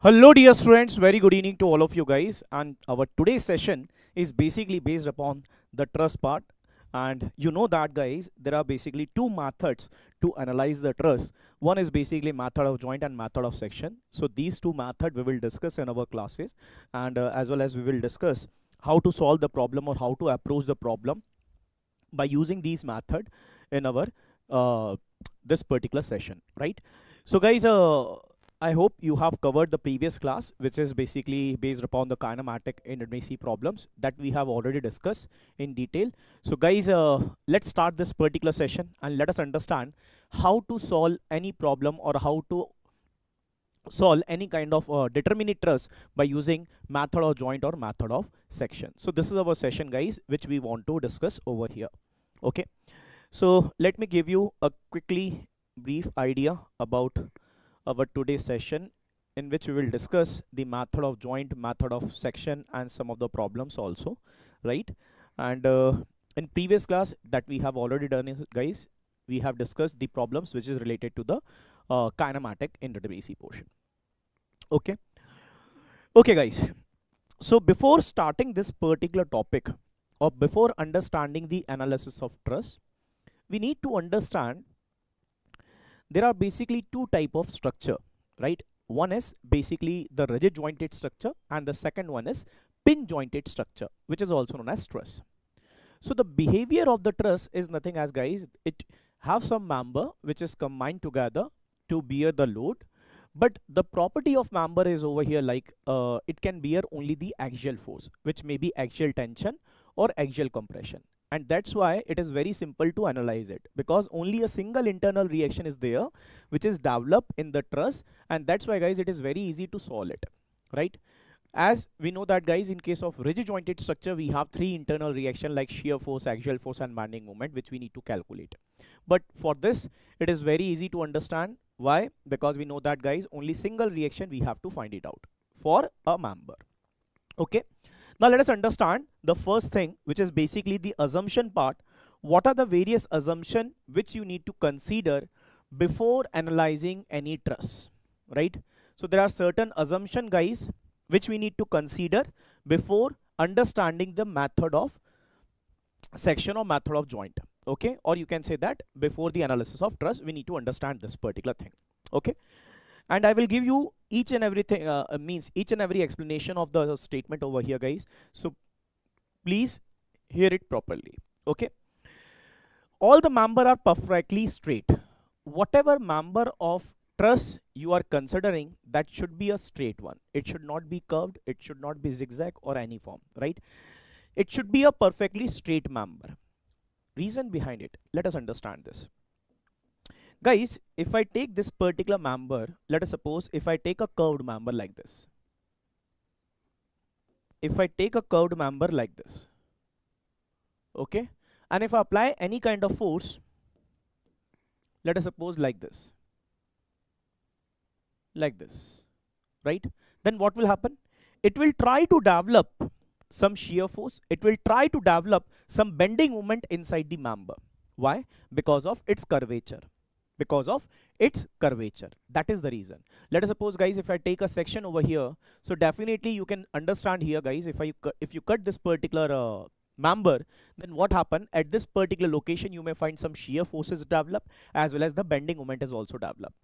Hello dear students, very good evening to all of you guys, and our today's session is basically based upon the truss part. And you know that guys, there are basically two methods to analyze the truss. One is basically method of joint and method of section. So these two methods we will discuss in our classes, and as well as we will discuss how to solve the problem or how to approach the problem by using these method in our this particular session, right? So guys, I hope you have covered the previous class, which is basically based upon the kinematic intimacy problems that we have already discussed in detail. So guys, let's start this particular session and let us understand how to solve any problem or how to solve any kind of determinate truss by using method of joint or method of section. So this is our session guys, which we want to discuss over here. Okay, so let me give you a quickly brief idea about our today's session, in which we will discuss the method of joint, method of section, and some of the problems also, right? And in previous class that we have already done is, guys, we have discussed the problems which is related to the kinematic intimacy portion. Okay, guys, so before starting this particular topic, or before understanding the analysis of truss, we need to understand there are basically two type of structure, right? One is basically the rigid jointed structure, and the second one is pin jointed structure, which is also known as truss. So the behavior of the truss is nothing as, guys, it have some member which is combined together to bear the load, but the property of member is over here like it can bear only the axial force, which may be axial tension or axial compression. And that's why it is very simple to analyze it, because only a single internal reaction is there which is developed in the truss, and that's why guys it is very easy to solve it, right? As we know that guys, in case of rigid jointed structure we have three internal reaction like shear force, axial force, and bending moment, which we need to calculate. But for this it is very easy to understand. Why? Because we know that guys, only single reaction we have to find it out for a member. Okay, now let us understand the first thing, which is basically the assumption part. What are the various assumptions which you need to consider before analyzing any truss, right? So there are certain assumptions guys which we need to consider before understanding the method of section or method of joint. Okay, or you can say that before the analysis of truss we need to understand this particular thing. Okay, and I will give you each and everything means each and every explanation of the statement over here guys, so please hear it properly. Okay, all the member are perfectly straight. Whatever member of truss you are considering, that should be a straight one. It should not be curved, it should not be zigzag or any form, right? It should be a perfectly straight member. Reason behind it, let us understand this. Guys, if I take this particular member, let us suppose if I take a curved member like this. If I take a curved member like this, okay, and if I apply any kind of force, let us suppose like this, right? Then what will happen? It will try to develop some shear force, it will try to develop some bending moment inside the member. Why? Because of its curvature. That is the reason. Let us suppose guys, if I take a section over here, so definitely you can understand here guys, if you cut this particular member, then what happened at this particular location, you may find some shear forces develop as well as the bending moment is also developed.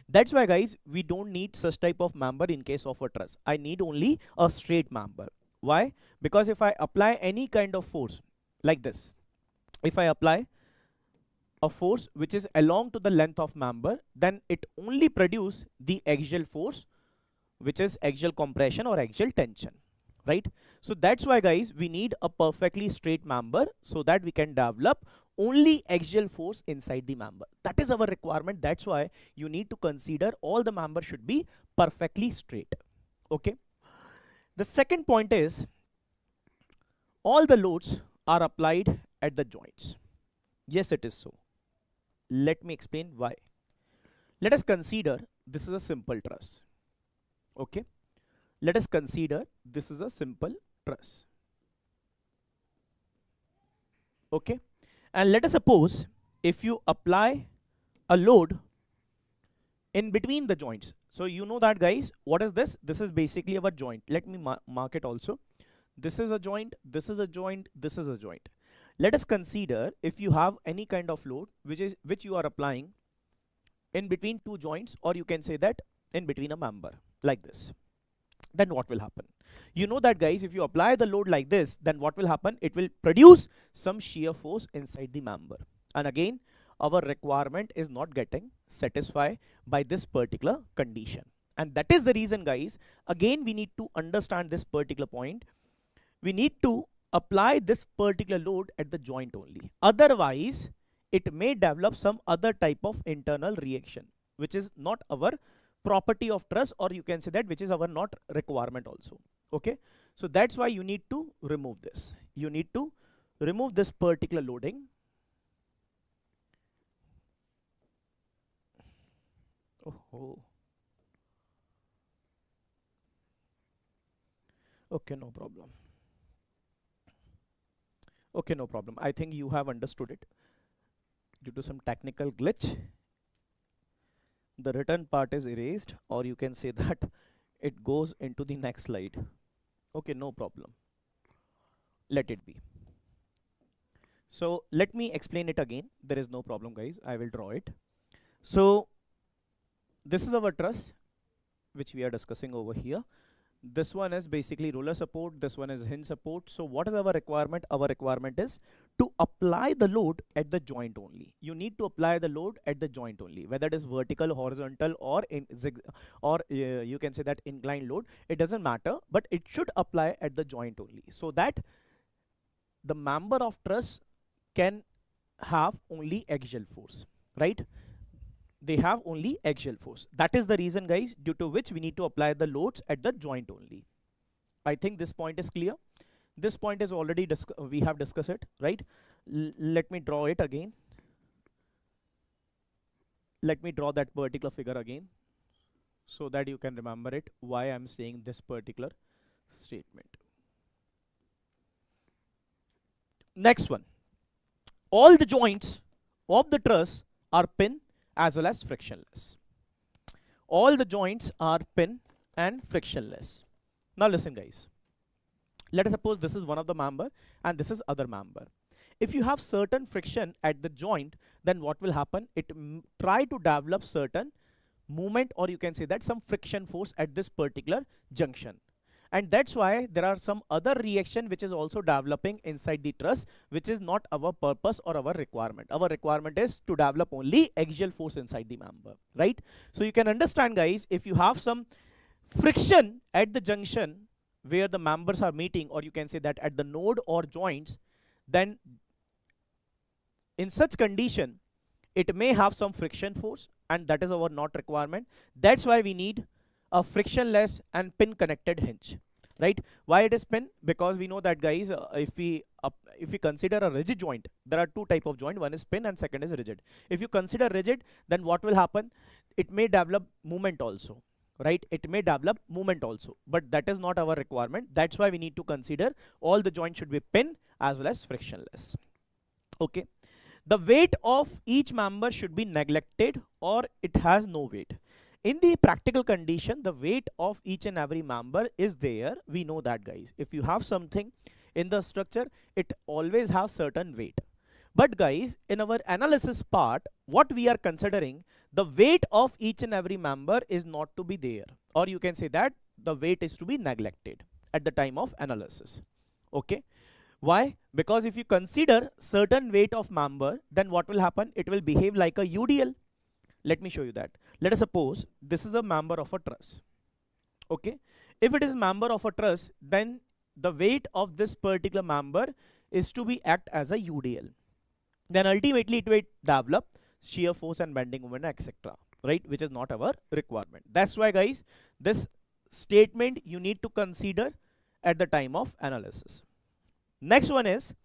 That's why guys, we don't need such type of member in case of a truss. I need only a straight member. Why? Because if I apply any kind of force like this, if I apply a force which is along to the length of member, then it only produce the axial force, which is axial compression or axial tension, right? So that's why guys, we need a perfectly straight member so that we can develop only axial force inside the member. That is our requirement. That's why you need to consider all the members should be perfectly straight. Okay, the second point is all the loads are applied at the joints. Yes, it is so. Let me explain why. Let us consider this is a simple truss. Okay, let us consider this is a simple truss. Okay, and let us suppose if you apply a load in between the joints. So you know that, guys, what is this? This is basically our joint. Let me mark it also. This is a joint, this is a joint, this is a joint. Let us consider if you have any kind of load which you are applying in between two joints, or you can say that in between a member like this. Then what will happen? You know that, guys, if you apply the load like this, then what will happen? It will produce some shear force inside the member. And again, our requirement is not getting satisfied by this particular condition. And that is the reason, guys, again we need to understand this particular point. We need to apply this particular load at the joint only. Otherwise, it may develop some other type of internal reaction, which is not our property of truss, or you can say that which is our not requirement also. Okay, so that's why you need to remove this. You need to remove this particular loading. Oh. Okay, no problem. Okay, no problem. I think you have understood it. Due to some technical glitch, the written part is erased, or you can say that it goes into the next slide. Okay, no problem. Let it be. So let me explain it again. There is no problem, guys. I will draw it. So this is our truss, which we are discussing over here. This one is basically roller support, this one is hinge support. So what is our requirement? Our requirement is to apply the load at the joint only. You need to apply the load at the joint only, whether it is vertical, horizontal, or you can say that inclined load. It doesn't matter, but it should apply at the joint only, so that the member of truss can have only axial force, right? They have only axial force. That is the reason, guys, due to which we need to apply the loads at the joint only. I think this point is clear. This point is already we have discussed it, right? Let me draw it again. Let me draw that particular figure again, so that you can remember it, why I'm saying this particular statement. Next one. All the joints of the truss are pin as well as frictionless. All the joints are pin and frictionless. Now listen, guys. Let us suppose this is one of the member and this is other member. If you have certain friction at the joint, then what will happen? It try to develop certain movement, or you can say that some friction force at this particular junction. And that's why there are some other reaction which is also developing inside the truss, which is not our purpose or our requirement. Our requirement is to develop only axial force inside the member, right? So you can understand, guys, if you have some friction at the junction where the members are meeting, or you can say that at the node or joints, then in such condition it may have some friction force, and that is our not requirement. That's why we need a frictionless and pin connected hinge, right? Why it is pin? Because we know that, guys, if we consider a rigid joint, there are two type of joint. One is pin and second is rigid. If you consider rigid, then what will happen? It may develop movement also, right? It may develop movement also, but that is not our requirement. That's why we need to consider all the joints should be pin as well as frictionless. Okay. The weight of each member should be neglected, or it has no weight. In the practical condition, the weight of each and every member is there. We know that, guys. If you have something in the structure, it always has certain weight. But, guys, in our analysis part, what we are considering, the weight of each and every member is not to be there. Or you can say that the weight is to be neglected at the time of analysis. Okay. Why? Because if you consider certain weight of member, then what will happen? It will behave like a UDL. Let me show you that. Let us suppose this is a member of a truss. Okay. If it is member of a truss, then the weight of this particular member is to be act as a UDL. Then ultimately it will develop shear force and bending moment, etc. Right? Which is not our requirement. That's why, guys, this statement you need to consider at the time of analysis. Next one is,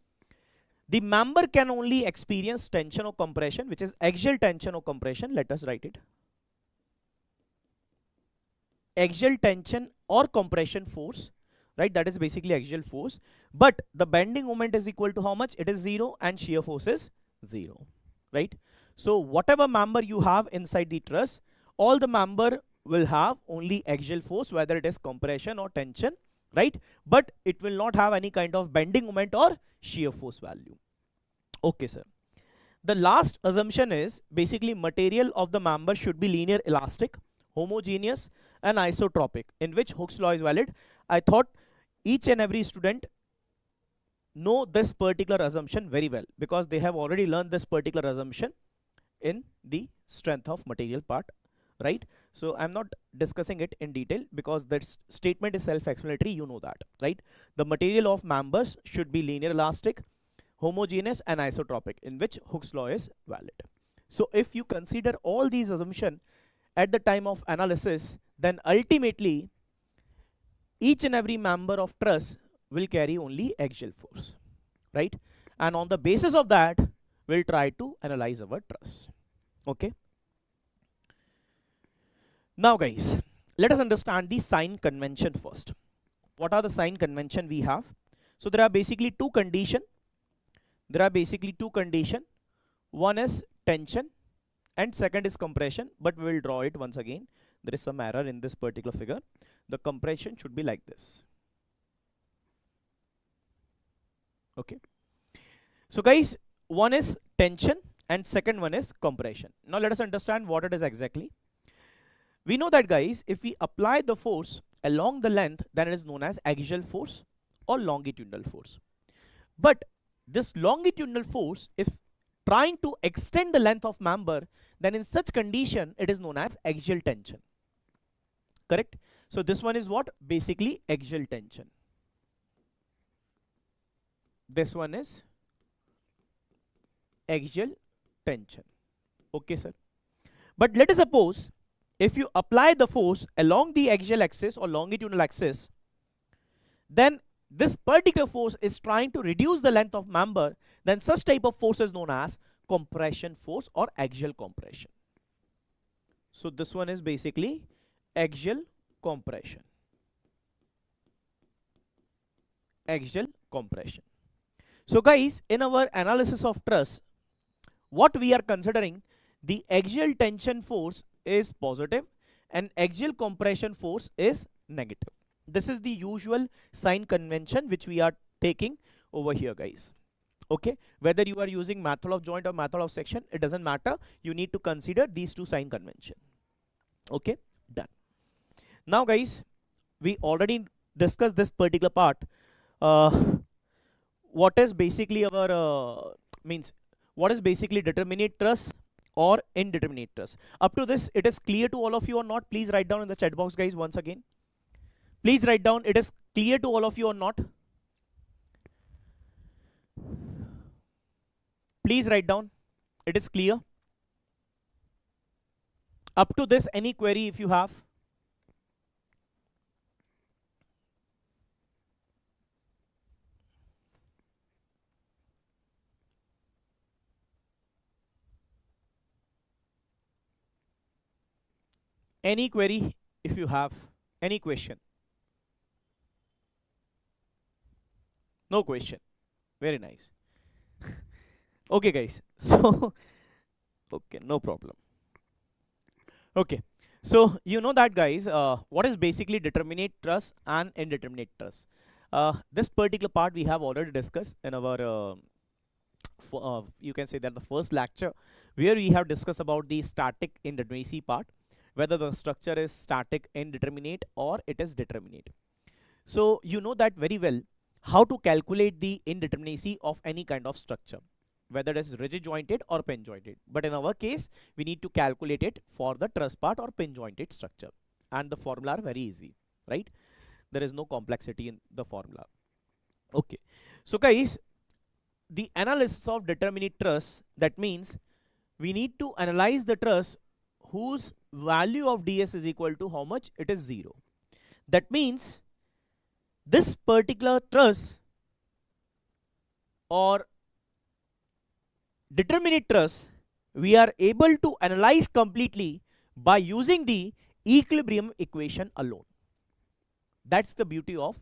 the member can only experience tension or compression, which is axial tension or compression. Let us write it. Axial tension or compression force, right? That is basically axial force. But the bending moment is equal to how much? It is 0, and shear force is 0, right? So whatever member you have inside the truss, all the member will have only axial force, whether it is compression or tension, right? But it will not have any kind of bending moment or shear force value. Okay, sir. The last assumption is basically material of the member should be linear elastic, homogeneous and isotropic, in which Hooke's law is valid. I thought each and every student know this particular assumption very well, because they have already learned this particular assumption in the strength of material part, right? So I'm not discussing it in detail because that statement is self-explanatory, you know that, right? The material of members should be linear elastic, homogeneous and isotropic, in which Hooke's law is valid. So if you consider all these assumptions at the time of analysis, then ultimately each and every member of truss will carry only axial force, right? And on the basis of that, we'll try to analyze our truss. Okay. Now guys, let us understand the sign convention first. What are the sign convention we have? So there are basically two conditions. One is tension and second is compression, but we will draw it once again. There is some error in this particular figure. The compression should be like this. Okay. So guys, one is tension and second one is compression. Now let us understand what it is exactly. We know that guys, if we apply the force along the length, then it is known as axial force or longitudinal force. But this longitudinal force, if trying to extend the length of member, then in such condition it is known as axial tension. Correct? So this one is what? Basically axial tension. This one is axial tension. Okay, sir. But let us suppose if you apply the force along the axial axis or longitudinal axis, then this particular force is trying to reduce the length of member, then such type of force is known as compression force or axial compression. So this one is basically axial compression. Axial compression. So guys, in our analysis of truss, what we are considering, the axial tension force is positive and axial compression force is negative. This is the usual sign convention which we are taking over here, guys. Okay, whether you are using method of joint or method of section, it doesn't matter. You need to consider these two sign convention. Okay, done. Now guys, we already discussed this particular part. What is basically our what is basically determinate truss or indeterminate truss? Up to this, it is clear to all of you or not? Please write down in the chat box, guys, once again. Please write down, it is clear to all of you or not? Please write down, it is clear. Up to this, any query if you have? Any query if you have? Any question? No question. Very nice. Okay, guys. So, okay, no problem. Okay. So, you know that, guys, what is basically determinate truss and indeterminate truss? This particular part we have already discussed in our, you can say that the first lecture, where we have discussed about the static indeterminacy part, whether the structure is static indeterminate or it is determinate. So, you know that very well, how to calculate the indeterminacy of any kind of structure, whether it is rigid jointed or pin jointed. But in our case, we need to calculate it for the truss part or pin jointed structure. And the formula are very easy, right? There is no complexity in the formula. Okay. So guys, the analysis of determinate truss, that means we need to analyze the truss whose value of ds is equal to how much? It is 0. That means this particular truss or determinate truss, we are able to analyze completely by using the equilibrium equation alone. That's the beauty of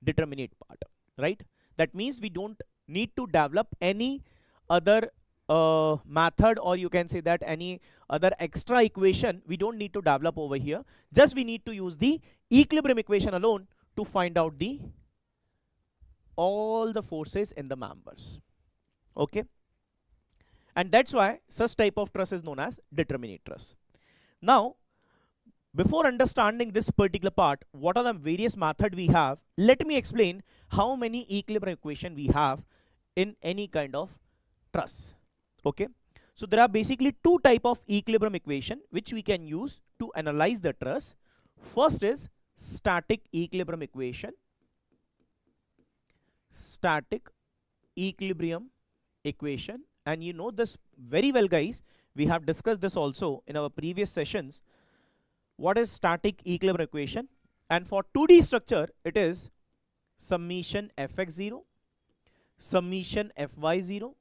determinate part, right? That means we don't need to develop any other method, or you can say that any other extra equation we don't need to develop over here. Just we need to use the equilibrium equation alone to find out the all the forces in the members. Okay, and that's why such type of truss is known as determinate truss. Now, before understanding this particular part, what are the various methods we have, let me explain how many equilibrium equation we have in any kind of truss. Okay, so there are basically two type of equilibrium equation which we can use to analyze the truss. First is static equilibrium equation. Static equilibrium equation, and you know this very well, guys. We have discussed this also in our previous sessions. What is static equilibrium equation? And for 2D structure, it is summation fx0, summation fy0,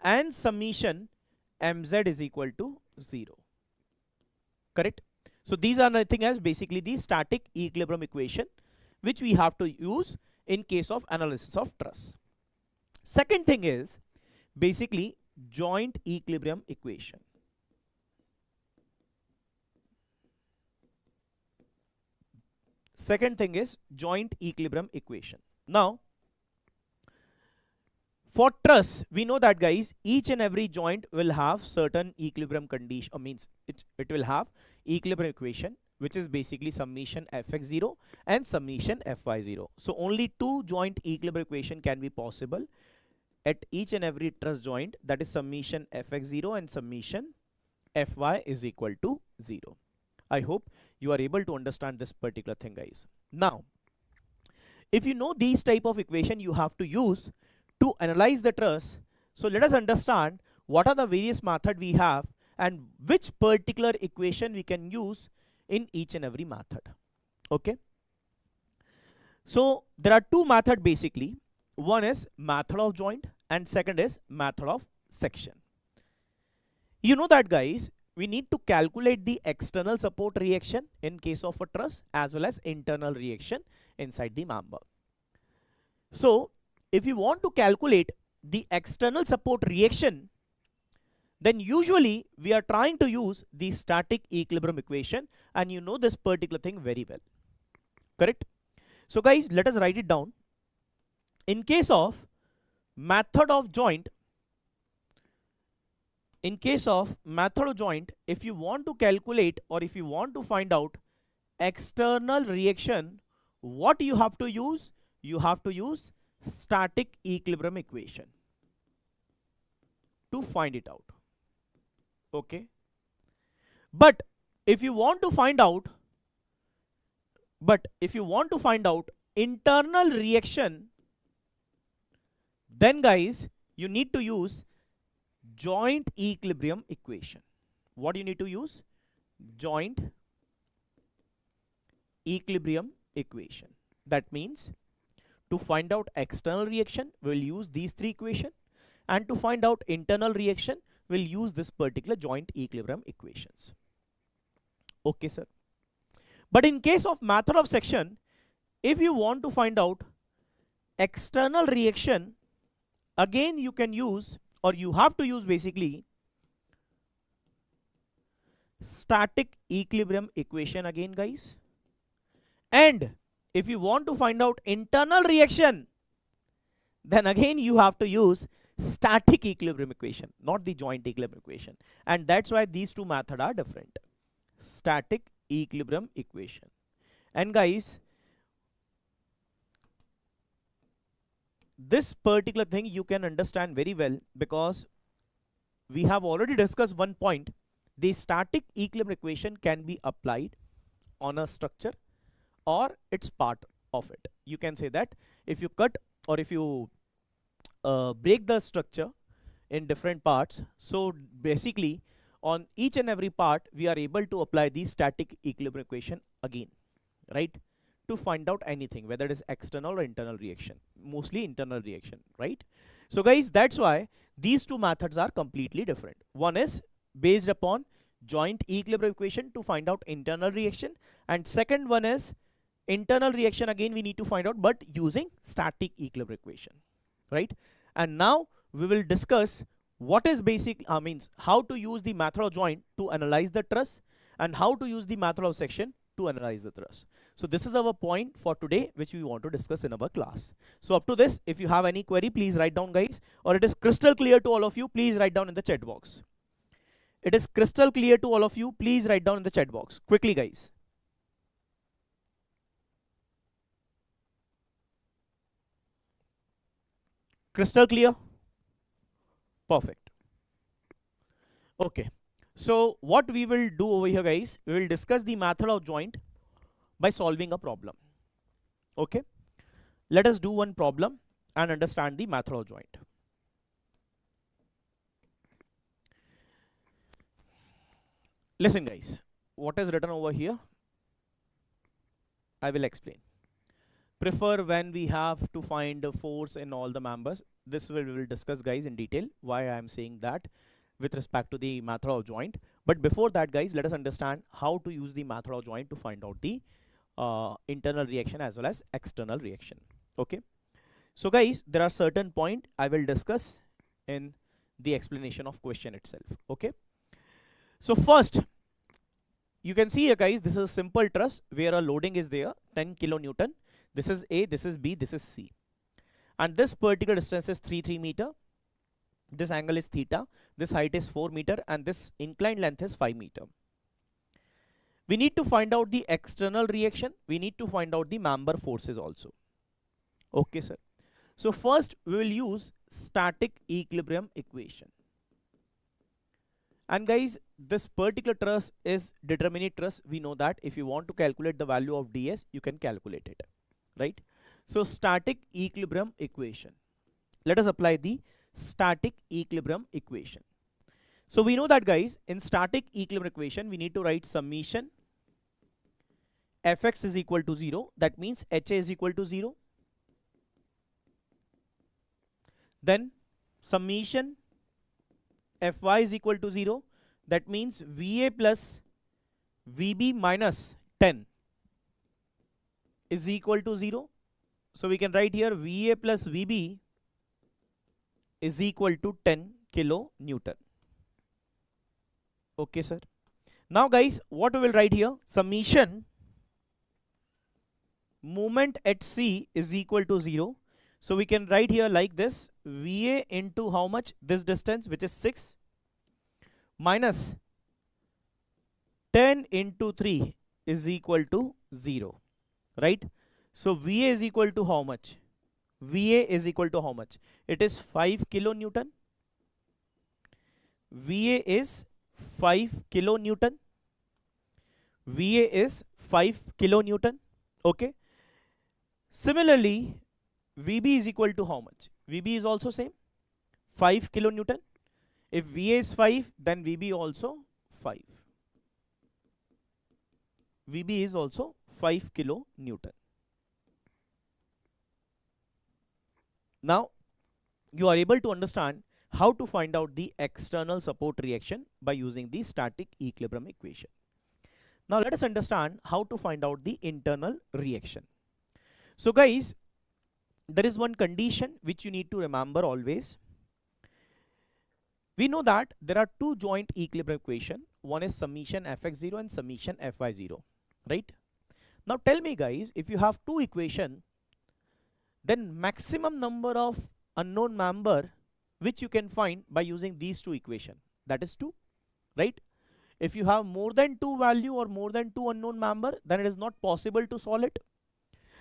and summation mz is equal to 0. Correct? So these are nothing else, basically the static equilibrium equation which we have to use in case of analysis of truss. Second thing is basically joint equilibrium equation. Second thing is joint equilibrium equation. Now, for truss, we know that, guys, each and every joint will have certain equilibrium condition, or means it will have equilibrium equation, which is basically summation fx0 and summation fy0. So only two joint equilibrium equation can be possible at each and every truss joint, that is summation fx0 and summation fy is equal to 0. I hope you are able to understand this particular thing, guys. Now, if you know these type of equation you have to use to analyze the truss, so let us understand what are the various method we have and which particular equation we can use in each and every method. Okay, so there are two methods basically. One is method of joint and second is method of section. You know that, guys, we need to calculate the external support reaction in case of a truss as well as internal reaction inside the member. So if you want to calculate the external support reaction, then usually we are trying to use the static equilibrium equation, and you know this particular thing very well. Correct? So guys, let us write it down. In case of method of joint, if you want to calculate or if you want to find out external reaction, what you have to use? You have to use static equilibrium equation to find it out. Okay, but if you want to find out internal reaction, then guys you need to use joint equilibrium equation. What do you need to use? Joint equilibrium equation. That means to find out external reaction, we'll use these three equations, and to find out internal reaction, we'll use this particular joint equilibrium equations. Okay, sir. But in case of method of section, if you want to find out external reaction, again you can use, or you have to use basically static equilibrium equation again, guys. And if you want to find out internal reaction, then again you have to use static equilibrium equation, not the joint equilibrium equation. And that's why these two methods are different. Static equilibrium equation. And guys, this particular thing you can understand very well, because we have already discussed one point. The static equilibrium equation can be applied on a structure or it's part of it. You can say that if you cut or if you break the structure in different parts, so basically on each and every part we are able to apply the static equilibrium equation again, right, to find out anything, whether it is external or internal reaction, mostly internal reaction, right? So guys, that's why these two methods are completely different. One is based upon joint equilibrium equation to find out internal reaction, and second one is internal reaction, again we need to find out but using static equilibrium equation, right? And now we will discuss what is basic, means how to use the method of joint to analyze the truss, and how to use the method of section to analyze the truss. So this is our point for today, which we want to discuss in our class. So up to this, if you have any query, please write down, guys, or it is crystal clear to all of you, please write down in the chat box. It is crystal clear to all of you, please write down in the chat box. Quickly, guys. Crystal clear? Perfect. Okay. So what we will do over here, guys, we will discuss the method of joint by solving a problem. Okay. Let us do one problem and understand the method of joint. Listen, guys, what is written over here, I will explain. Prefer when we have to find the force in all the members. This we will discuss, guys, in detail why I am saying that with respect to the method of joint. But before that, guys, let us understand how to use the method of joint to find out the internal reaction as well as external reaction. Okay. So, guys, there are certain points I will discuss in the explanation of question itself. Okay. So first, you can see here, guys, this is a simple truss where a loading is there, 10 kilonewton. This is A, this is B, this is C. And this particular distance is 3 meter. This angle is theta. This height is 4 meter. And this inclined length is 5 meter. We need to find out the external reaction. We need to find out the member forces also. Okay, sir. So first, we will use static equilibrium equation. And guys, this particular truss is determinate truss. We know that if you want to calculate the value of ds, you can calculate it, right? So static equilibrium equation. Let us apply the static equilibrium equation. So we know that, guys, in static equilibrium equation, we need to write summation fx is equal to 0. That means ha is equal to 0. Then summation fy is equal to 0. That means va plus vb minus 10 is equal to 0. So we can write here va plus vb is equal to 10 kilonewton. Okay, sir. Now, guys, what we will write here? Summation moment at C is equal to 0. So we can write here like this, va into how much? This distance, which is 6, minus 10 into 3 is equal to 0, right? So va is equal to how much? va is equal to how much? It is 5 kilonewton. va is 5 kilonewton. va is 5 kilonewton. Okay. Similarly, vb is equal to how much? vb is also same, 5 kilonewton. If va is 5, then vb also 5. vb is also 5 kilonewton. Now, you are able to understand how to find out the external support reaction by using the static equilibrium equation. Now, let us understand how to find out the internal reaction. So, guys, there is one condition which you need to remember always. We know that there are two joint equilibrium equation. One is summation fx0 and summation fy0, right? Now tell me, guys, if you have two equation, then maximum number of unknown member which you can find by using these two equation, that is 2, right? If you have more than 2 value or more than 2 unknown member, then it is not possible to solve it.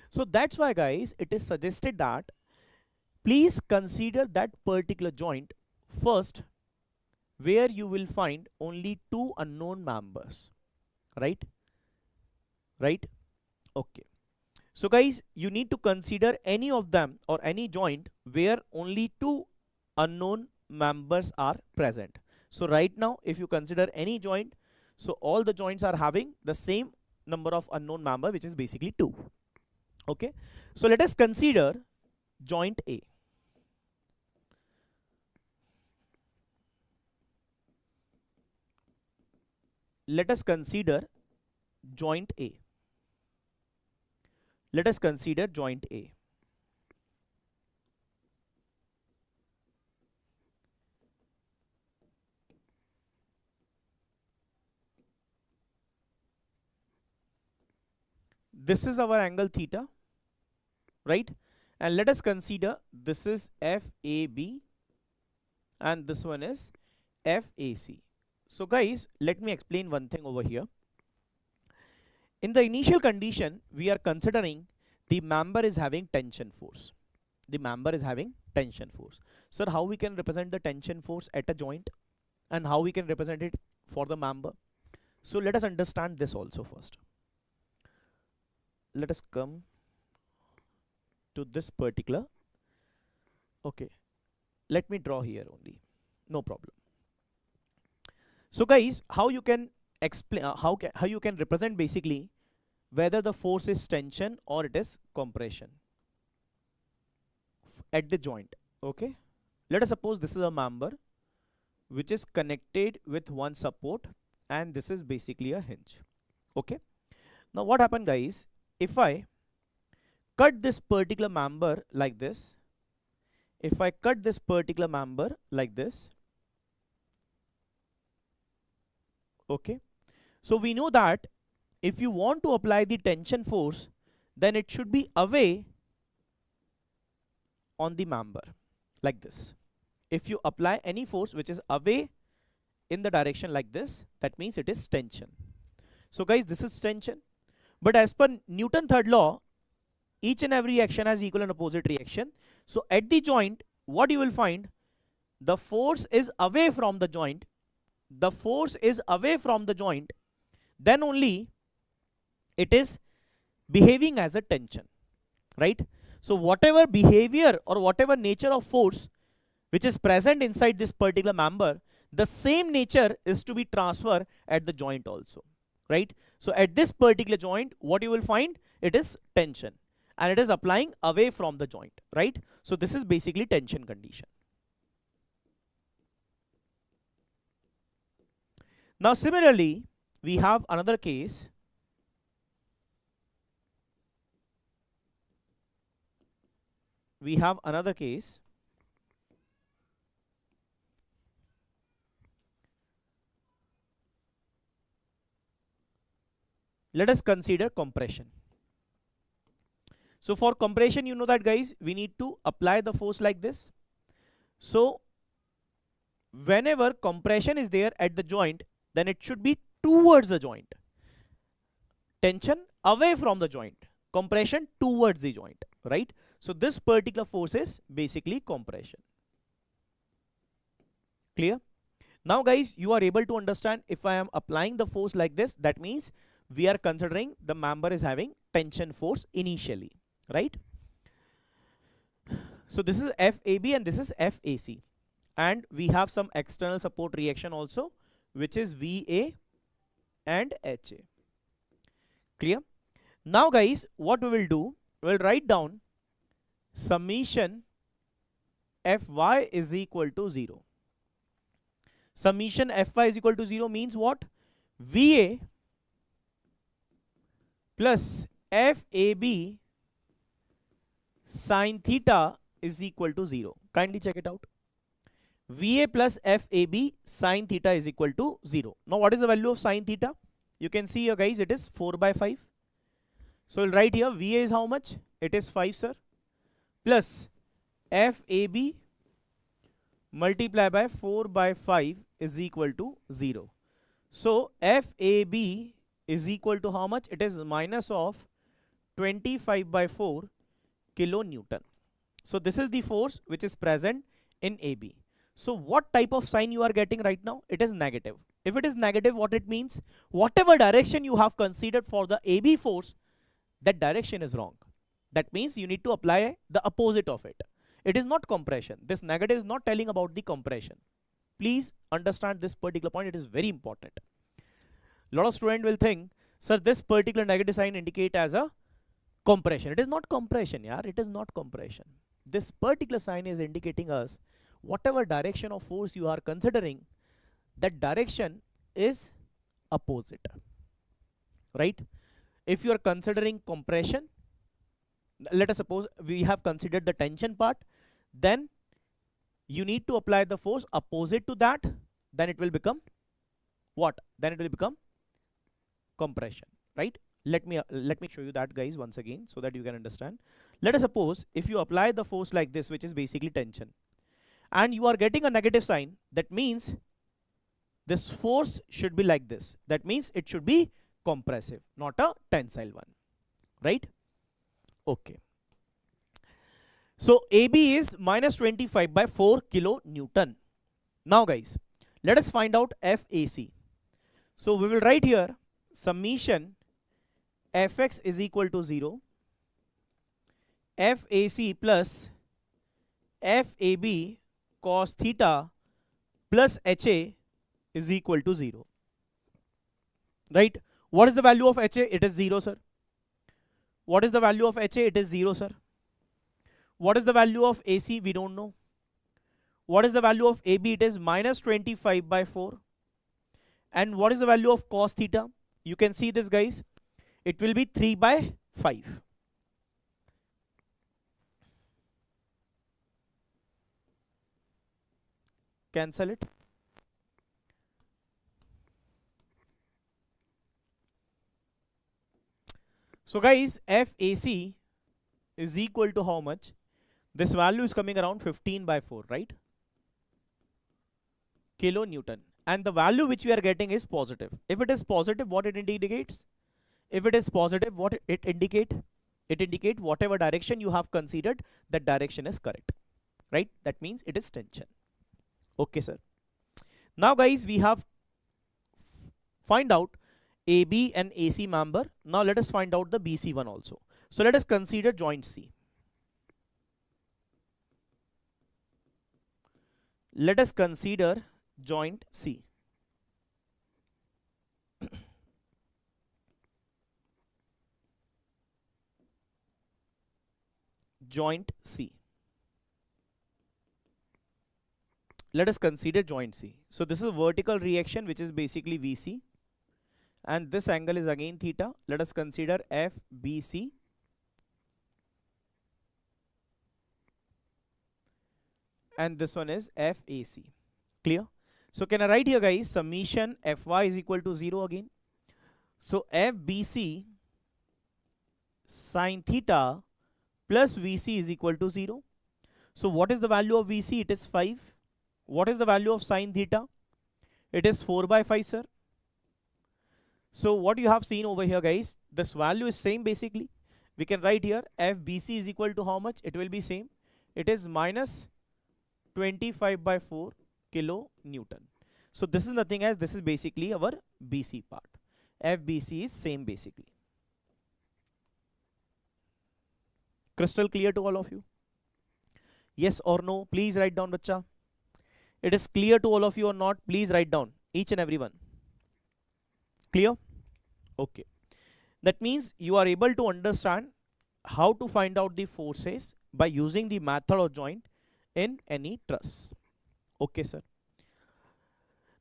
So that's why, guys, it is suggested that please consider that particular joint first where you will find only 2 unknown members, right? Right? Okay. So, guys, you need to consider any of them or any joint where only 2 unknown members are present. So right now, if you consider any joint, so all the joints are having the same number of unknown member, which is basically 2. Okay. So let us consider joint A. Let us consider joint A. Let us consider joint A. this is our angle theta, right? And let us consider this is FAB and this one is FAC. So guys, let me explain one thing over here. In the initial condition, we are considering the member is having tension force. The member is having tension force. Sir, how we can represent the tension force at a joint and how we can represent it for the member? So let us understand this also first. Let us come to this particular. Okay, let me draw here only, no problem. So guys, how you can explain, how you can represent basically whether the force is tension or it is compression at the joint. Okay, let us suppose this is a member which is connected with one support and this is basically a hinge. Okay, now what happened guys, if I cut this particular member like this, if I cut this particular member like this, okay, so we know that if you want to apply the tension force, then it should be away on the member like this. If you apply any force which is away in the direction like this, that means it is tension. So guys, this is tension, but as per Newton's third law, each and every action has equal and opposite reaction. So at the joint, what you will find, the force is away from the joint, the force is away from the joint, then only it is behaving as a tension, right? So whatever behavior or whatever nature of force which is present inside this particular member, the same nature is to be transferred at the joint also, right? So at this particular joint, what you will find, it is tension and it is applying away from the joint, right? So this is basically tension condition. Now similarly, we have another case. We have another case. Let us consider compression. So for compression, you know that guys, we need to apply the force like this. So whenever compression is there at the joint, then it should be towards the joint. Tension away from the joint, compression towards the joint, right? So this particular force is basically compression. Clear? Now guys, you are able to understand if I am applying the force like this, that means we are considering the member is having tension force initially, right? So this is FAB and this is FAC, and we have some external support reaction also, which is VA and HA. Clear? Now guys, what we will do, we will write down summation Fy is equal to 0. Summation Fy is equal to 0 means what? VA plus FAB sin theta is equal to 0. Kindly check it out. VA plus FAB sin theta is equal to 0. Now what is the value of sin theta? You can see here guys, it is 4/5. So we'll write here VA is how much? It is 5, sir. Plus FAB multiply by 4/5 is equal to 0. So FAB is equal to how much? It is minus of 25/4 kilonewton. So this is the force which is present in AB. So what type of sign you are getting right now? It is negative. If it is negative, what it means? Whatever direction you have considered for the AB force, that direction is wrong. That means you need to apply the opposite of it. It is not compression. This negative is not telling about the compression. Please understand this particular point. It is very important. A lot of students will think, sir, this particular negative sign indicate as a compression. It is not compression, yaar. It is not compression. This particular sign is indicating us whatever direction of force you are considering, that direction is opposite, right? If you are considering compression, let us suppose we have considered the tension part, then you need to apply the force opposite to that, then it will become what? Then it will become compression, right? Let me show you that, guys, once again, so that you can understand. Let us suppose if you apply the force like this, which is basically tension, and you are getting a negative sign, that means this force should be like this. That means it should be compressive, not a tensile one, right? Okay. So AB is minus 25 by 4 kilonewton. Now guys, let us find out FAC. So we will write here summation Fx is equal to 0, FAC plus FAB cos theta plus HA is equal to 0. Right? What is the value of HA? It is 0, sir. What is the value of HA? It is 0, sir. What is the value of AC? We don't know. What is the value of AB? It is minus 25 by 4. And what is the value of cos theta? You can see this, guys. It will be 3 by 5. Cancel it. So guys, FAC is equal to how much? This value is coming around 15 by 4, right? Kilonewton. And the value which we are getting is positive. If it is positive, what it indicates? If it is positive, what it indicate? It indicate whatever direction you have considered, that direction is correct, right? That means it is tension. Okay, sir. Now guys, we have find out AB and AC member. Now let us find out the BC one also. So let us consider joint C. Let us consider joint C. Joint C. Let us consider joint C. So this is vertical reaction, which is basically VC. And this angle is again theta. Let us consider FBC. And this one is FAC. Clear? So can I write here, guys, summation Fy is equal to 0 again. So FBC sine theta plus VC is equal to 0. So what is the value of VC? It is 5. What is the value of sine theta? It is 4 by 5, sir. So what you have seen over here, guys, this value is same basically. We can write here FBC is equal to how much? It will be same. It is minus 25 by 4 kilonewton. So this is nothing as, this is basically our BC part. FBC is same basically. Crystal clear to all of you? Yes or no? Please write down, bacha. It is clear to all of you or not? Please write down, each and every one. Clear? Okay. That means you are able to understand how to find out the forces by using the method of joint in any truss. Okay, sir.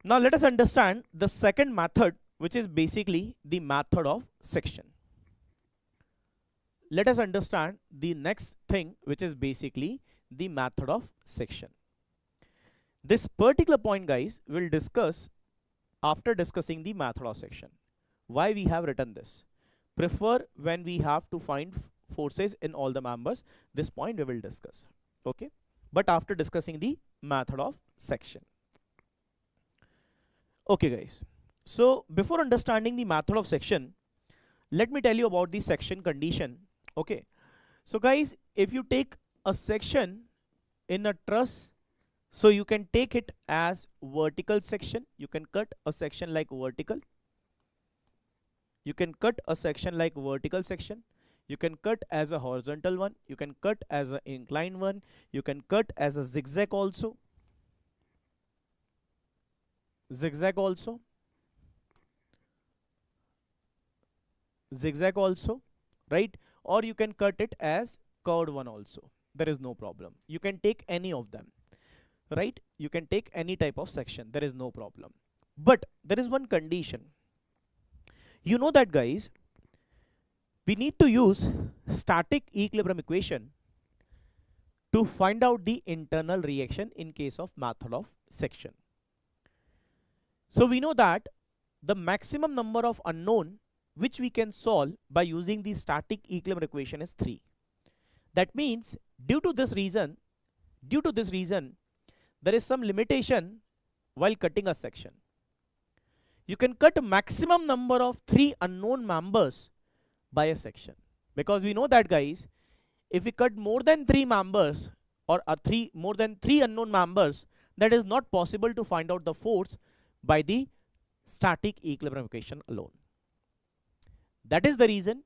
Now let us understand the second method, which is basically the method of section. Let us understand the next thing, which is basically the method of section. This particular point, guys, we'll discuss after discussing the method of section. Why we have written this? Prefer when we have to find forces in all the members. This point we will discuss. Okay? But after discussing the method of section. Okay, guys. So before understanding the method of section, let me tell you about the section condition. Okay. So guys, if you take a section in a truss, so you can take it as vertical section. You can cut a section like vertical. You can cut a section like vertical section. You can cut as a horizontal one. You can cut as an inclined one. You can cut as a zigzag also. Zigzag also. Zigzag also, right? Or you can cut it as curved one also. There is no problem. You can take any of them, right? You can take any type of section. There is no problem. But there is one condition. You know that, guys, we need to use static equilibrium equation to find out the internal reaction in case of method of section. So we know that the maximum number of unknown which we can solve by using the static equilibrium equation is 3. That means due to this reason, there is some limitation while cutting a section. You can cut a maximum number of 3 unknown members by a section, because we know that, guys, if we cut more than 3 members or more than 3 unknown members, that is not possible to find out the force by the static equilibrium equation alone. That is the reason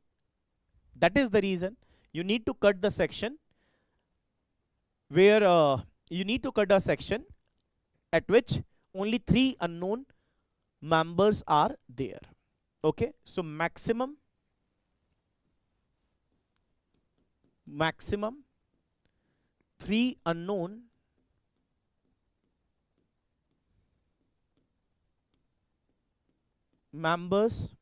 you need to cut the section where you need to cut a section at which only 3 unknown members are there. Okay, so maximum 3 unknown members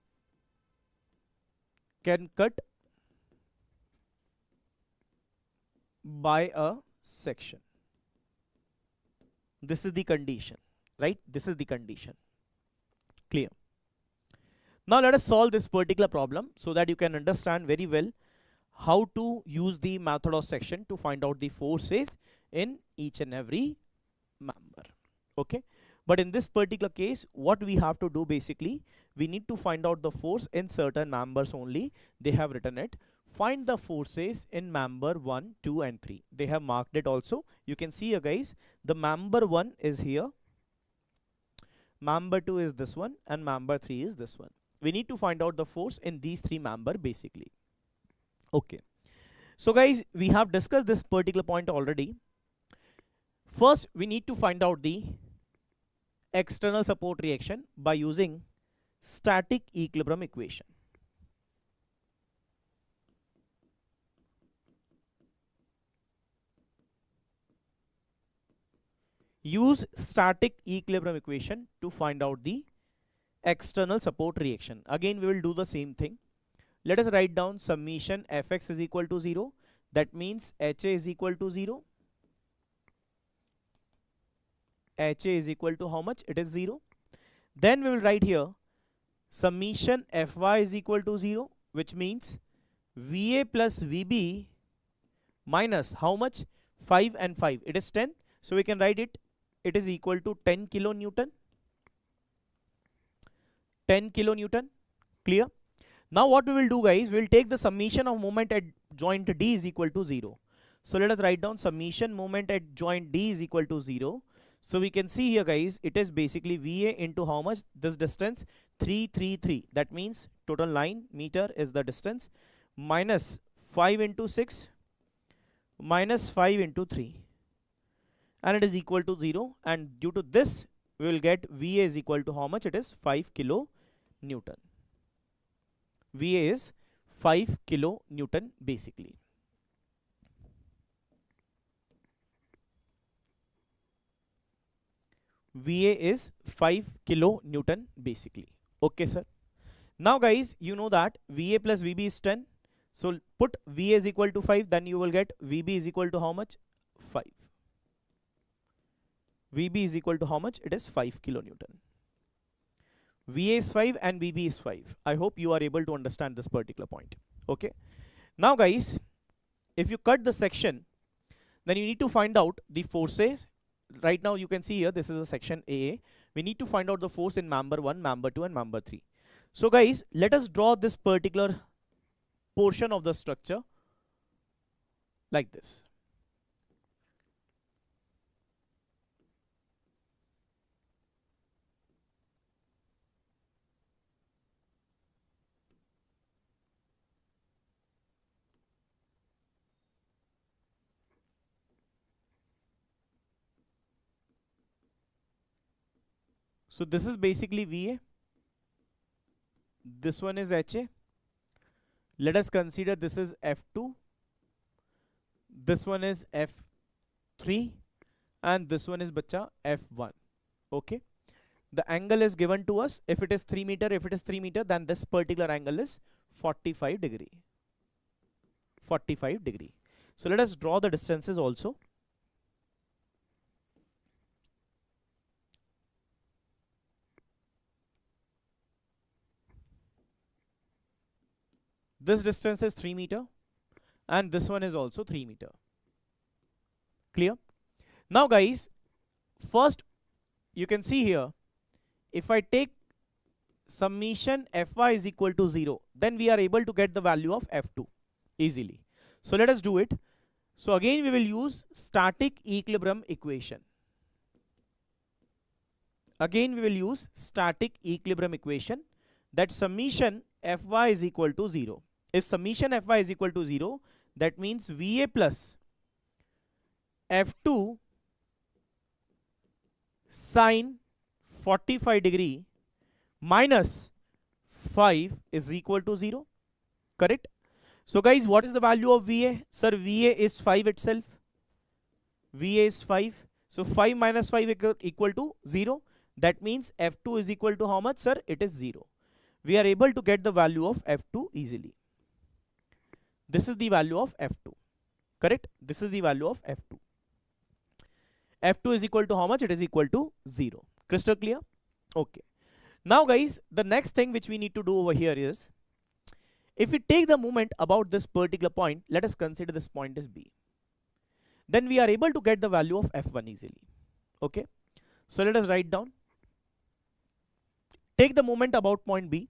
can cut by a section. This is the condition, right? This is the condition. Clear? Now let us solve this particular problem so that you can understand very well how to use the method of section to find out the forces in each and every member. Okay, but in this particular case, what we have to do, basically we need to find out the force in certain members only. They have written it. Find the forces in member 1, 2 and 3. They have marked it also. You can see here, guys, the member 1 is here, member 2 is this one, and member 3 is this one. We need to find out the force in these 3 members basically. Okay, so guys, we have discussed this particular point already. First, we need to find out the external support reaction by using static equilibrium equation. Use static equilibrium equation to find out the external support reaction. Again, we will do the same thing. Let us write down summation fx is equal to 0. That means HA is equal to 0. HA is equal to how much? It is 0. Then we will write here summation Fy is equal to 0, which means VA plus VB minus how much? 5 and 5. It is 10. So we can write it. It is equal to 10 kilonewton. 10 kilonewton. Clear? Now what we will do, guys, we will take the summation of moment at joint D is equal to 0. So let us write down summation moment at joint D is equal to 0. So we can see here, guys, it is basically VA into how much? This distance 333. That means total 9 meter is the distance, minus 5 into 6 minus 5 into 3, and it is equal to 0. And due to this, we will get VA is equal to how much? It is 5 kilonewton. VA is 5 kilonewton basically. VA is 5 kilonewton basically. Okay, sir. Now, guys, you know that VA plus VB is 10. So put VA is equal to 5, then you will get VB is equal to how much? 5. VB is equal to how much? It is 5 kilonewton. VA is 5 and VB is 5. I hope you are able to understand this particular point. Okay. Now, guys, if you cut the section, then you need to find out the forces. Right now you can see here, this is a section AA. We need to find out the force in member 1, member 2 and member 3. So guys, let us draw this particular portion of the structure like this. So this is basically VA. This one is HA. Let us consider this is F2. This one is F3. And this one is bacha F1. Okay. The angle is given to us. If it is 3 meter, then this particular angle is 45 degree. 45 degree. So let us draw the distances also. This distance is 3 meter and this one is also 3 meter. Clear? Now guys, first you can see here, if I take summation Fy is equal to 0, then we are able to get the value of F2 easily. So let us do it. So again we will use static equilibrium equation. Again we will use static equilibrium equation, that summation Fy is equal to 0. If summation Fy is equal to 0, that means Va plus F2 sine 45 degree minus 5 is equal to 0. Correct? So guys, what is the value of Va? Sir, Va is 5 itself. Va is 5. So 5 minus 5 equal to 0. That means F2 is equal to how much, sir? It is 0. We are able to get the value of F2 easily. This is the value of F2. Correct? This is the value of F2. F2 is equal to how much? It is equal to 0. Crystal clear? Okay. Now guys, the next thing which we need to do over here is, if we take the moment about this particular point, let us consider this point is B. Then we are able to get the value of F1 easily. Okay. So let us write down. Take the moment about point B.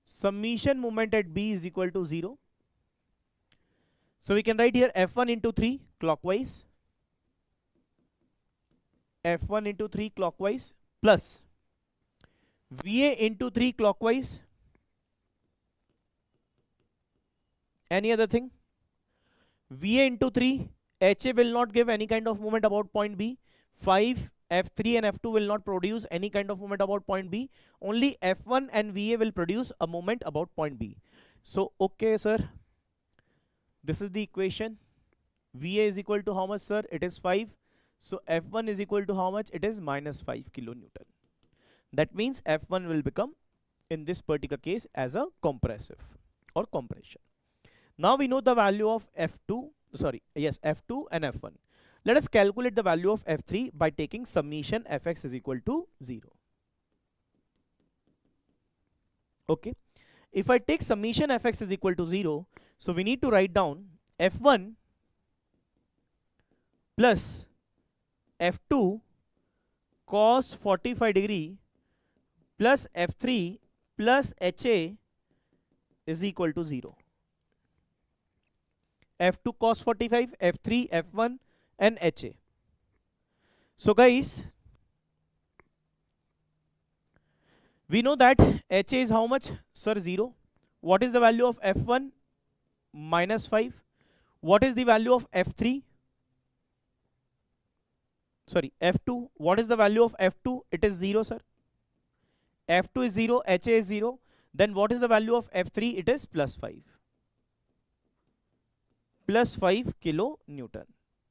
Summation moment at B is equal to 0. So we can write here F1 into 3 clockwise. F1 into 3 clockwise plus Va into 3 clockwise. Any other thing? Va into 3, HA will not give any kind of moment about point B. 5, F3 and F2 will not produce any kind of moment about point B. Only F1 and Va will produce a moment about point B. So, okay, sir. This is the equation. Va is equal to how much, sir? It is 5. So, F1 is equal to how much? It is minus 5 kilonewton. That means F1 will become, in this particular case, as a compressive or compression. Now we know the value of F2 and F1. Let us calculate the value of F3 by taking summation Fx is equal to 0. Okay. If I take summation Fx is equal to 0, so we need to write down F1 plus F2 cos 45 degree plus F3 plus HA is equal to 0. F2 cos 45, F3, F1 and HA. So guys, we know that HA is how much? Sir, 0. What is the value of F1? Minus 5. What is the value of F3? Sorry, F2. What is the value of F2? It is 0, sir. F2 is 0, HA is 0. Then what is the value of F3? It is plus 5. Plus 5 kilonewton.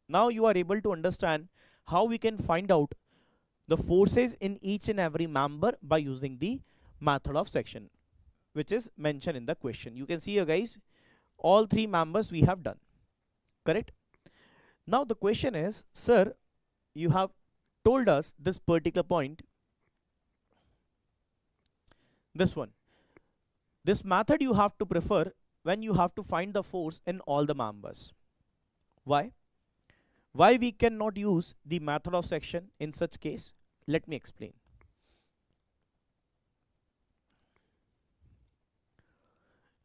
Now you are able to understand how we can find out the forces in each and every member by using the method of section, which is mentioned in the question. You can see here, guys, all three members we have done. Correct? Now the question is, sir, you have told us this particular point, this one. This method you have to prefer when you have to find the force in all the members. Why? Why we cannot use the method of section in such case? Let me explain.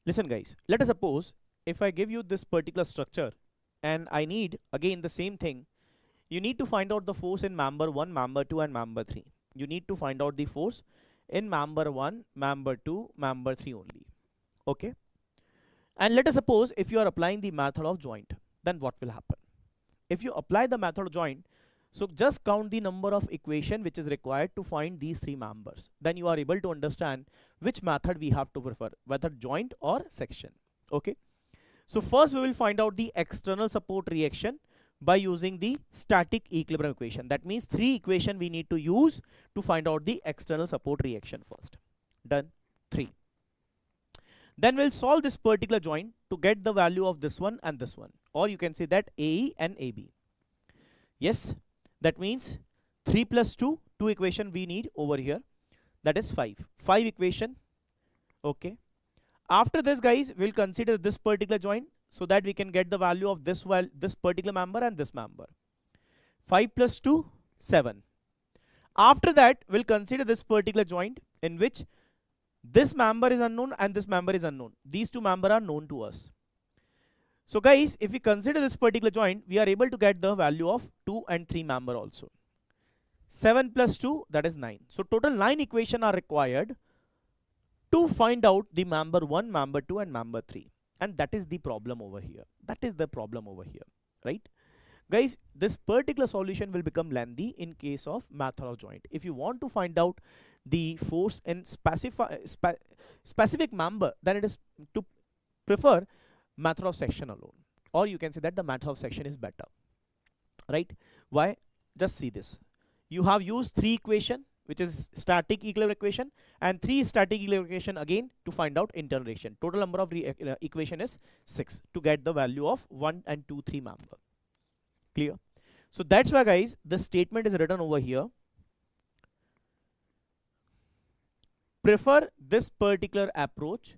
Listen guys, let us suppose if I give you this particular structure and I need again the same thing, you need to find out the force in member 1, member 2 and member 3. You need to find out the force in member 1, member 2, member 3 only. Okay? And let us suppose if you are applying the method of joint, then what will happen? If you apply the method of joint, so just count the number of equation which is required to find these three members. Then you are able to understand which method we have to prefer, whether joint or section. Okay. So first we will find out the external support reaction by using the static equilibrium equation. That means three equation we need to use to find out the external support reaction first. Done. 3. Then we'll solve this particular joint to get the value of this one and this one. Or you can say that AE and AB. Yes, that means 3 plus 2, 2 equation we need over here. That is 5. 5 equation. Okay. After this, guys, we'll consider this particular joint so that we can get the value of this particular member and this member. 5 plus 2, 7. After that, we'll consider this particular joint in which this member is unknown and this member is unknown. These two members are known to us. So guys, if we consider this particular joint, we are able to get the value of 2 and 3 member also. 7 plus 2, that is 9. So total 9 equations are required to find out the member 1, member 2 and member 3. And that is the problem over here. That is the problem over here, right? Guys, this particular solution will become lengthy in case of method of joint. If you want to find out the force in specific member, then it is to prefer method of section alone. Or you can say that the method of section is better, right? Why? Just see this. You have used 3 equation, which is static equilibrium equation, and 3 static equilibrium equation again to find out internal reaction. Total number of equation is 6 to get the value of 1 and 2, 3 member. Clear? So that's why, guys, the statement is written over here. Prefer this particular approach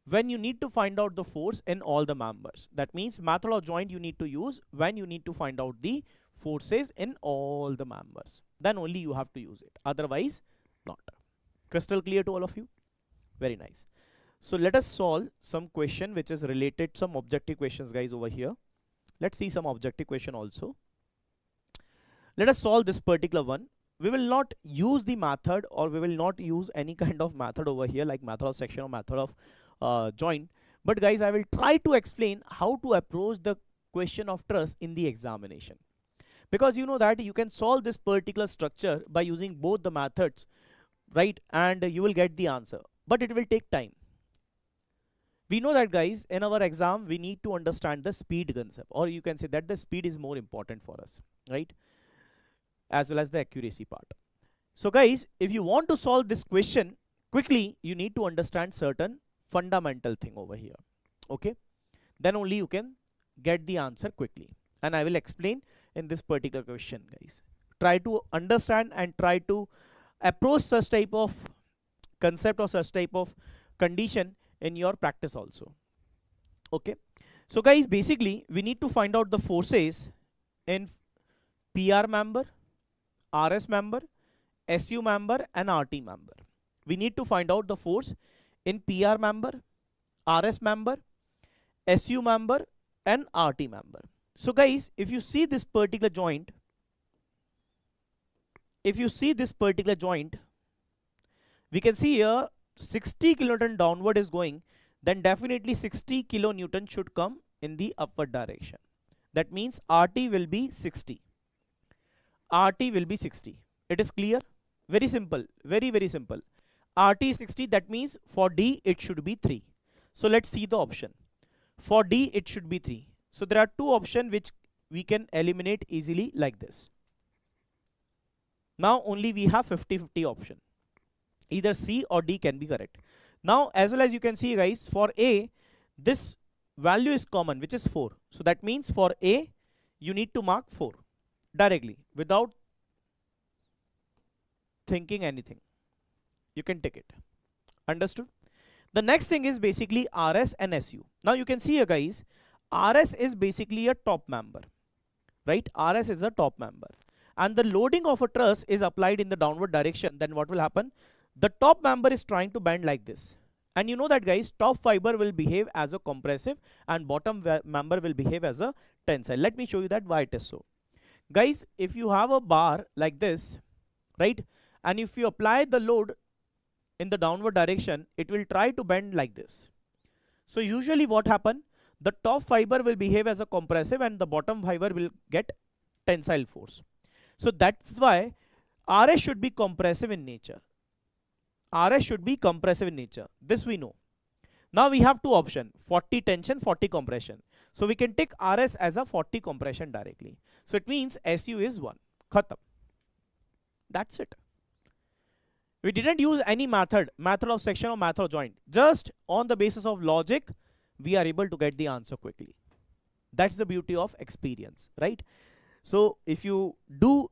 when you need to find out the force in all the members. That means method of joint you need to use when you need to find out the forces in all the members. Then only you have to use it. Otherwise, not. Crystal clear to all of you? Very nice. So let us solve some question which is related, some objective questions, guys, over here. Let's see some objective question also. Let us solve this particular one. We will not use the method, or we will not use any kind of method over here like method of section or method of joint. But guys, I will try to explain how to approach the question of truss in the examination. Because you know that you can solve this particular structure by using both the methods, right? And you will get the answer. But it will take time. We know that, guys, in our exam, we need to understand the speed concept, or you can say that the speed is more important for us, right? As well as the accuracy part. So guys, if you want to solve this question quickly, you need to understand certain fundamental thing over here, okay? Then only you can get the answer quickly. And I will explain in this particular question, guys. Try to understand and try to approach such type of concept or such type of condition in your practice also, okay? So guys, basically we need to find out the forces in PR member, RS member, SU member and RT member. We need to find out the force in PR member, RS member, SU member and RT member. So guys, if you see this particular joint, we can see here 60 kilonewton downward is going, then definitely 60 kilonewton should come in the upward direction. That means RT will be 60. RT will be 60. It is clear? Very simple. Very, very simple. RT is 60. That means for D it should be 3. So let's see the option. For D it should be 3. So there are 2 options which we can eliminate easily like this. Now only we have 50-50 option. Either C or D can be correct. Now as well as you can see, guys, for A this value is common, which is 4. So that means for A you need to mark 4 directly without thinking anything. You can take it. Understood? The next thing is basically RS and SU. Now you can see here, guys, RS is basically a top member, right? RS is a top member, and the loading of a truss is applied in the downward direction. Then what will happen? The top member is trying to bend like this, and you know that, guys, top fiber will behave as a compressive and bottom member will behave as a tensile. Let me show you that why it is so. Guys, if you have a bar like this, right, and if you apply the load in the downward direction, it will try to bend like this. So usually what happen? The top fiber will behave as a compressive and the bottom fiber will get tensile force. So that's why RS should be compressive in nature. RS should be compressive in nature. This we know. Now we have 2 options, 40 tension, 40 compression. So we can take RS as a 40 compression directly. So it means SU is 1. Khatam. That's it. We didn't use any method of section or method of joint. Just on the basis of logic, we are able to get the answer quickly. That's the beauty of experience, right? So if you do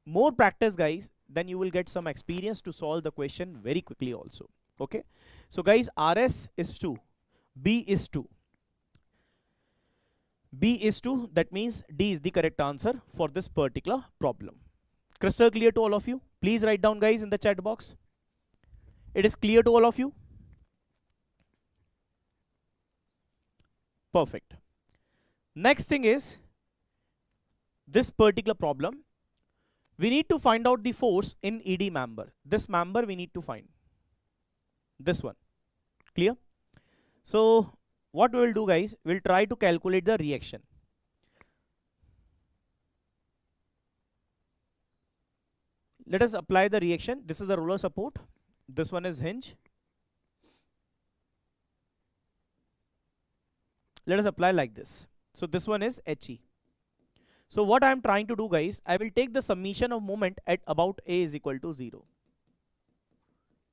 more practice, guys, then you will get some experience to solve the question very quickly also. Okay, so guys, RS is 2, B is 2, B is 2, that means D is the correct answer for this particular problem. Crystal clear to all of you? Please write down guys in the chat box. It is clear to all of you? Perfect. Next thing is, this particular problem, we need to find out the force in ED member. This member we need to find. This one. Clear? So what we will do guys, we'll try to calculate the reaction. Let us apply the reaction. This is the roller support. This one is hinge. Let us apply like this. So this one is HE. So what I am trying to do guys, I will take the summation of moment at about A is equal to 0.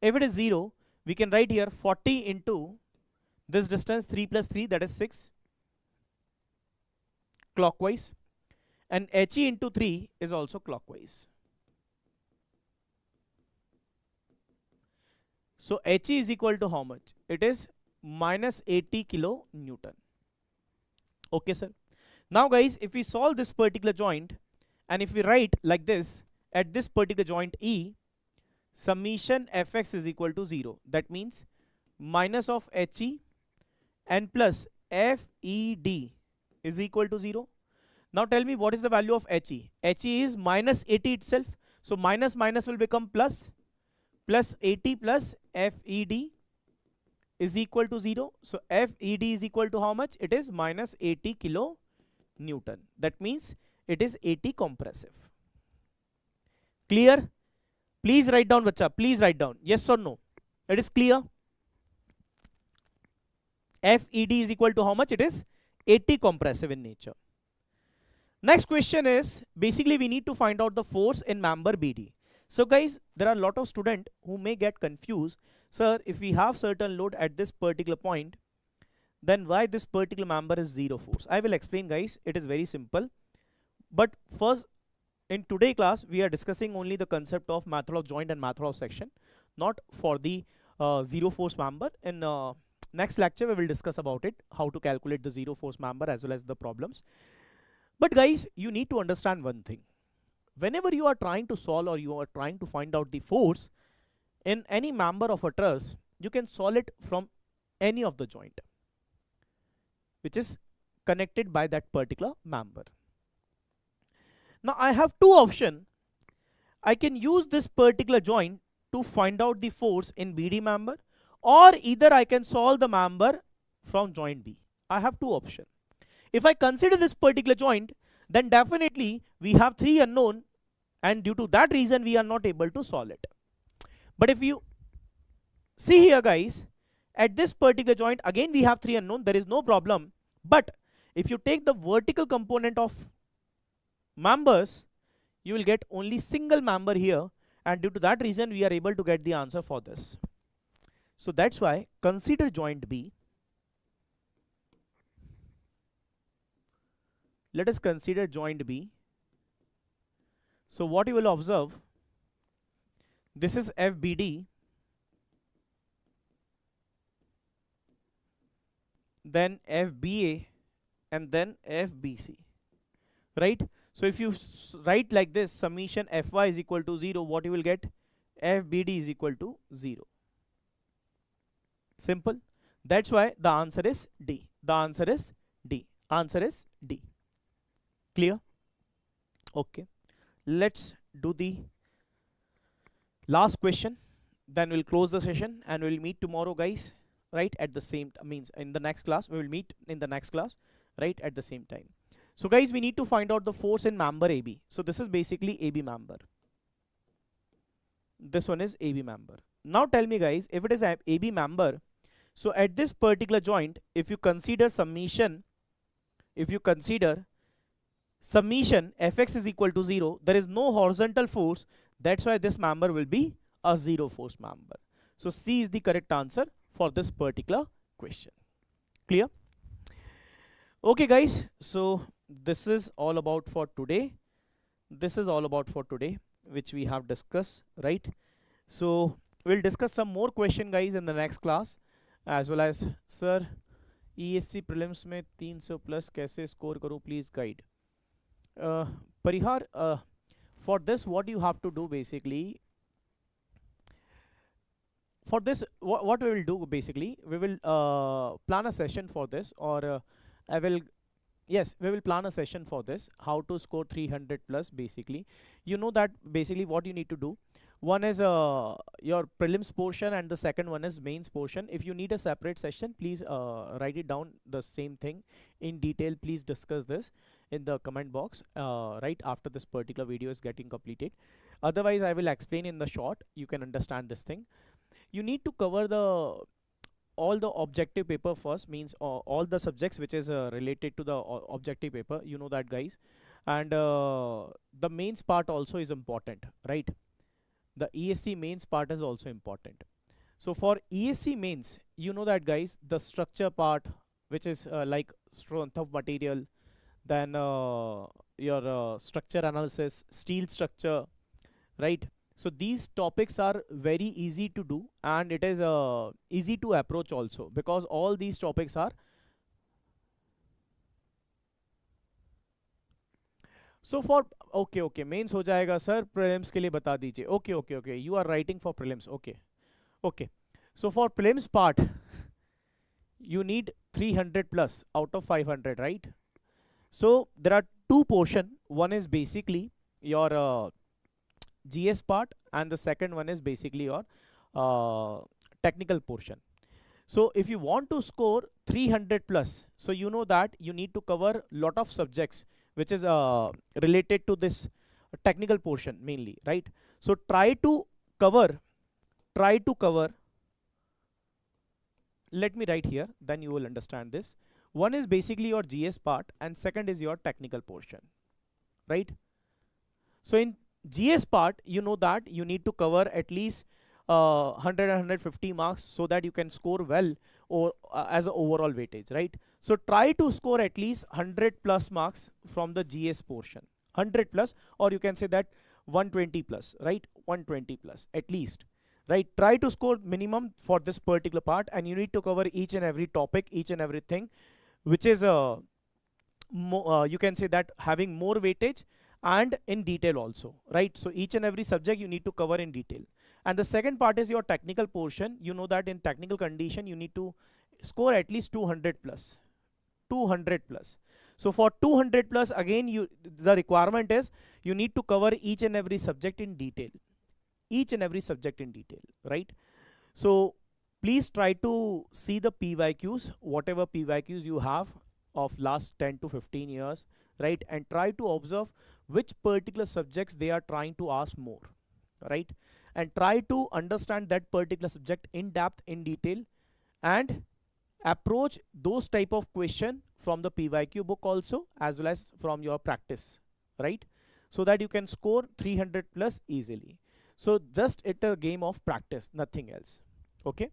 If it is 0, we can write here 40 into this distance 3 plus 3, that is 6 clockwise, and HE into 3 is also clockwise. So HE is equal to how much? It is minus 80 kilonewton. Okay sir. Now guys, if we solve this particular joint and if we write like this, at this particular joint E, summation fx is equal to 0. That means minus of HE and plus FED is equal to 0. Now tell me what is the value of HE? HE is minus 80 itself. So minus minus will become plus. Plus 80 plus FED is equal to 0. So FED is equal to how much? It is minus 80 kilonewton. That means it is 80 compressive. Clear? Please write down, bacha. Please write down. Yes or no? It is clear? FED is equal to how much? It is 80 compressive in nature. Next question is, basically we need to find out the force in member BD. So guys, there are a lot of students who may get confused. Sir, if we have certain load at this particular point, then why this particular member is 0 force? I will explain guys, it is very simple. But first, in today's class, we are discussing only the concept of method of joint and method of section, not for the 0 force member. In next lecture, we will discuss about it, how to calculate the 0 force member as well as the problems. But guys, you need to understand one thing. Whenever you are trying to solve or you are trying to find out the force in any member of a truss, you can solve it from any of the joint which is connected by that particular member. Now I have two options. I can use this particular joint to find out the force in BD member, or either I can solve the member from joint B. I have two options. If I consider this particular joint, then definitely we have 3 unknown, and due to that reason we are not able to solve it. But if you see here guys, at this particular joint again we have 3 unknown, there is no problem. But if you take the vertical component of members, you will get only single member here, and due to that reason we are able to get the answer for this. So that's why consider joint B. Let us consider joint B. So what you will observe, this is FBD, then FBA, and then FBC, right? So if you write like this, summation Fy is equal to 0, what you will get? FBD is equal to 0. Simple. That's why the answer is D. The answer is D. Answer is D. Clear? Okay. Let's do the last question. Then we'll close the session and we'll meet tomorrow, guys. Right at the same means in the next class. We will meet in the next class, right at the same time. So guys, we need to find out the force in member AB. So this is basically AB member. This one is AB member. Now tell me guys, if it is a AB member, so at this particular joint, if you consider summation Fx is equal to 0, there is no horizontal force. That's why this member will be a 0 force member. So C is the correct answer for this particular question. Clear? Okay guys, so this is all about for today. This is all about for today, which we have discussed, right? So we'll discuss some more question guys in the next class, as well as sir ESC prelims में 300 plus कैसे score करूँ, please guide. Parihar, for this what you have to do basically, for this what we will do basically, we will plan a session for this, or I will, yes, we will plan a session for this, how to score 300 plus basically. You know that basically what you need to do, one is your prelims portion and the second one is mains portion. If you need a separate session, please write it down the same thing in detail. Please discuss this in the comment box right after this particular video is getting completed. Otherwise I will explain in the short, you can understand this thing. You need to cover the all the objective paper first, means all the subjects which is related to the objective paper, you know that guys. And the mains part also is important, right? The ESC mains part is also important. So for ESC mains, you know that guys, the structure part, which is like strength of material, then your structure analysis, steel structure, right? So these topics are very easy to do, and it is easy to approach also, because all these topics are. So for okay mains हो जाएगा sir, prelims के लिए बता दीजिए. Okay, you are writing for prelims. Okay, so for prelims part you need 300 plus out of 500, right? So there are two portion, one is basically your GS part and the second one is basically your technical portion. So if you want to score 300 plus, so you know that you need to cover lot of subjects which is related to this technical portion mainly, right? So try to cover, let me write here, then you will understand this. One is basically your GS part and second is your technical portion, right? So in GS part, you know that you need to cover at least 100 and 150 marks so that you can score well, or as an overall weightage, right? So try to score at least 100 plus marks from the GS portion, 100 plus, or you can say that 120 plus, right? 120 plus at least, right? Try to score minimum for this particular part, and you need to cover each and every topic, each and everything which is you can say that having more weightage and in detail also, right? So each and every subject you need to cover in detail. And the second part is your technical portion. You know that in technical condition you need to score at least 200 plus, 200 plus. So for 200 plus, again the requirement is you need to cover each and every subject in detail, each and every subject in detail, right? So please try to see the PYQs, whatever PYQs you have of last 10 to 15 years, right? And try to observe which particular subjects they are trying to ask more, right? And try to understand that particular subject in depth, in detail, and approach those type of question from the PYQ book also, as well as from your practice, right? So that you can score 300 plus easily. So just it's a game of practice, nothing else. Okay,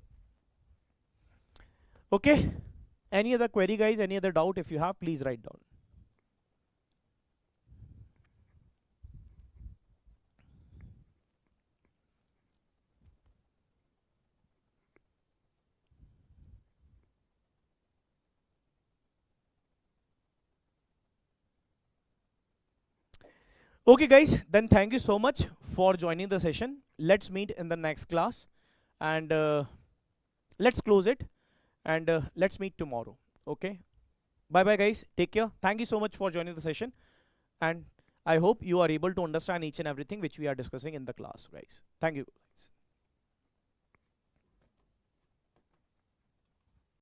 any other query guys, any other doubt? If you have, please write down. Okay guys, then thank you so much for joining the session. Let's meet in the next class, and let's close it, and let's meet tomorrow. Okay, bye bye guys, take care. Thank you so much for joining the session, and I hope you are able to understand each and everything which we are discussing in the class guys. Thank you.